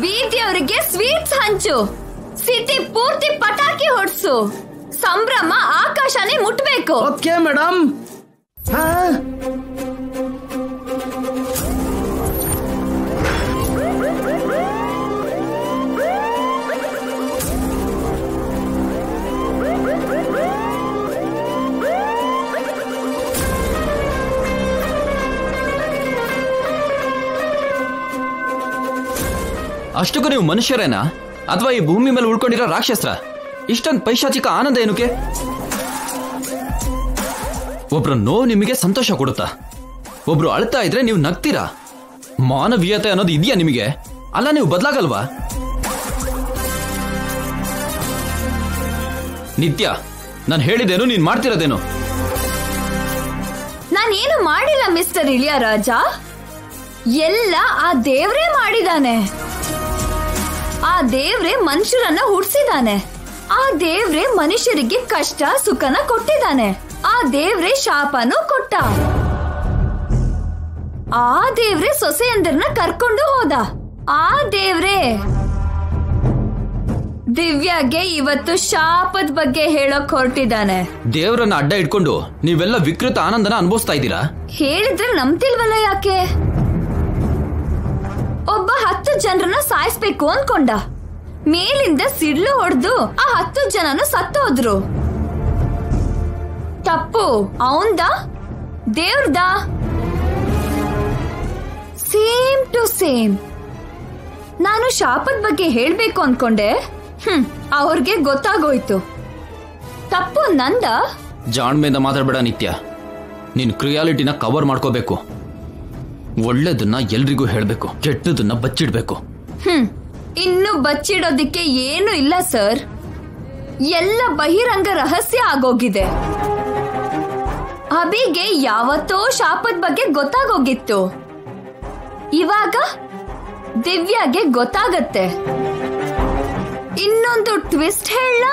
ಬೀದಿಯವರಿಗೆ sweets ಹಂಚು, city ಪೂರ್ತಿ ಪಟಾಕಿ ಹೊಡ್ಸು, ಸಂಭ್ರಮ ಆಕಾಶನೇ ಮುಟ್ಬೇಕು. Okay madam. ಅಷ್ಟಕ್ಕೂ ನೀವು ಮನುಷ್ಯರೇನಾ ಅಥವಾ ಈ ಭೂಮಿ ಮೇಲೆ ಉಳ್ಕೊಂಡಿರೋ ರಾಕ್ಷಸ್ರ? ಇಷ್ಟೊಂದು ಪೈಶಾಚಿಕ ಆನಂದ ಏನಕ್ಕೆ? ಒಬ್ರು ನೋವು ನಿಮಗೆ ಸಂತೋಷ ಕೊಡುತ್ತಾ? ಒಬ್ರು ಅಳ್ತಾ ಇದ್ರೆ ನೀವು ನಗ್ತೀರಾ? ಮಾನವೀಯತೆ ಅನ್ನೋದು ಇದೆಯಾ ನಿಮಗೆ? ಅಲ್ಲ, ನೀವು ಬದಲಾಗಲ್ವಾ? ನಿತ್ಯ, ನಾನು ಹೇಳಿದೇನು ನೀನ್ ಮಾಡ್ತಿರೋದೇನು? ನಾನೇನು ಮಾಡಿಲ್ಲ ಮಿಸ್ಟರ್ ಇಳಿಯರಾಜ, ಎಲ್ಲ ಆ ದೇವ್ರೇ ಮಾಡಿದಾನೆ. ಆ ದೇವ್ರೆ ಮನುಷ್ಯರನ್ನ ಹುಡ್ಸಿದಾನೆ. ಆ ದೇವ್ರೆ ಮನುಷ್ಯರಿಗೆ ಕಷ್ಟ ಸುಖನ ಕೊಟ್ಟಿದ್ದಾನೆ. ಆ ದೇವ್ರೆ ಶಾಪನೂ ಕೊಟ್ಟ. ಆ ದೇವ್ರೆ ಸೊಸೆಯಂದಿರನ್ನ ಕರ್ಕೊಂಡು ಹೋದ. ಆ ದೇವ್ರೆ ದಿವ್ಯಾಗೆ ಇವತ್ತು ಶಾಪದ ಬಗ್ಗೆ ಹೇಳೋಕ್ ಹೊರಟಿದ್ದಾನೆ. ದೇವ್ರನ್ನ ಅಡ್ಡ ಇಟ್ಕೊಂಡು ನೀವೆಲ್ಲ ವಿಕೃತ ಆನಂದನ ಅನುಭವಿಸ್ತಾ ಇದ್ದೀರಾ? ಹೇಳಿದ್ರೆ ನಂಬ್ತಿಲ್ವಲ್ಲ ಯಾಕೆ? ಒಬ್ಬ 10 ಜನರನ್ನ ಸಾಯಿಸ್ಬೇಕು ಅನ್ಕೊಂಡ. ಮೇಲಿಂದ ಸಿಡ್ಲು ಹೊಡೆದು ಆ 10 ಜನನು ಸತ್ತೋದ್ರು. ತಪ್ಪು ಅವಂದ ದೇವ್ರದ? Same to same. ನಾನು ಶಾಪದ ಬಗ್ಗೆ ಹೇಳ್ಬೇಕು ಅನ್ಕೊಂಡೆ, ಅವ್ರಿಗೆ ಗೊತ್ತಾಗೋಯ್ತು. ತಪ್ಪು ನಂದ? ಜಾಣ್ಮೆಯಿಂದ ಮಾತಾಡ್ಬೇಡ ನಿತ್ಯ. ನೀನ್ ಕ್ರಿಯಾಲಿಟಿನ ಕವರ್ ಮಾಡ್ಕೋಬೇಕು. ಒಳ್ಳೆದನ್ನ ಎಲ್ರಿಗೂ ಹೇಳ್ಬೇಕು, ಕೆಟ್ಟದನ್ನ ಬಚ್ಚಿಡ್ಬೇಕು. ಇನ್ನು ಬಚ್ಚಿಡೋದಿಕ್ಕೆ ಏನು ಇಲ್ಲ ಸರ್. ಎಲ್ಲ ಬಹಿರಂಗ ರಹಸ್ಯ ಆಗೋಗಿದೆ. ಅಭಿಗೆ ಯಾವತ್ತೋ ಶಾಪದ ಬಗ್ಗೆ ಗೊತ್ತಾಗೋಗಿತ್ತು. ಇವಾಗ ದಿವ್ಯಾಗೆ ಗೊತ್ತಾಗತ್ತೆ. ಇನ್ನೊಂದು ಟ್ವಿಸ್ಟ್ ಹೇಳ,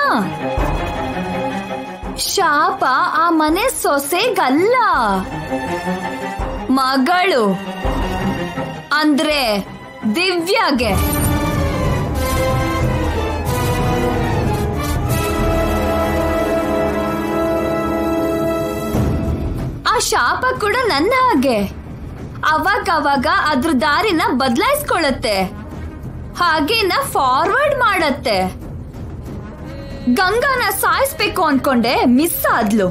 ಶಾಪ ಆ ಮನೆ ಸೊಸೆಗಲ್ಲ, ಮಗಳು ಅಂದ್ರೆ ದಿವ್ಯಾಗೆ. ಆ ಶಾಪ ಕೂಡ ನನ್ನ ಹಾಗೆ ಅವಾಗ ಅದ್ರ ದಾರಿನ ಬದಲಾಯಿಸ್ಕೊಳ್ಳುತ್ತೆ, ಹಾಗೇನ ಫಾರ್ವರ್ಡ್ ಮಾಡತ್ತೆ. ಗಂಗಾನ ಸಾಯಿಸ್ಬೇಕು ಅನ್ಕೊಂಡೆ, ಮಿಸ್ ಆದ್ಲು.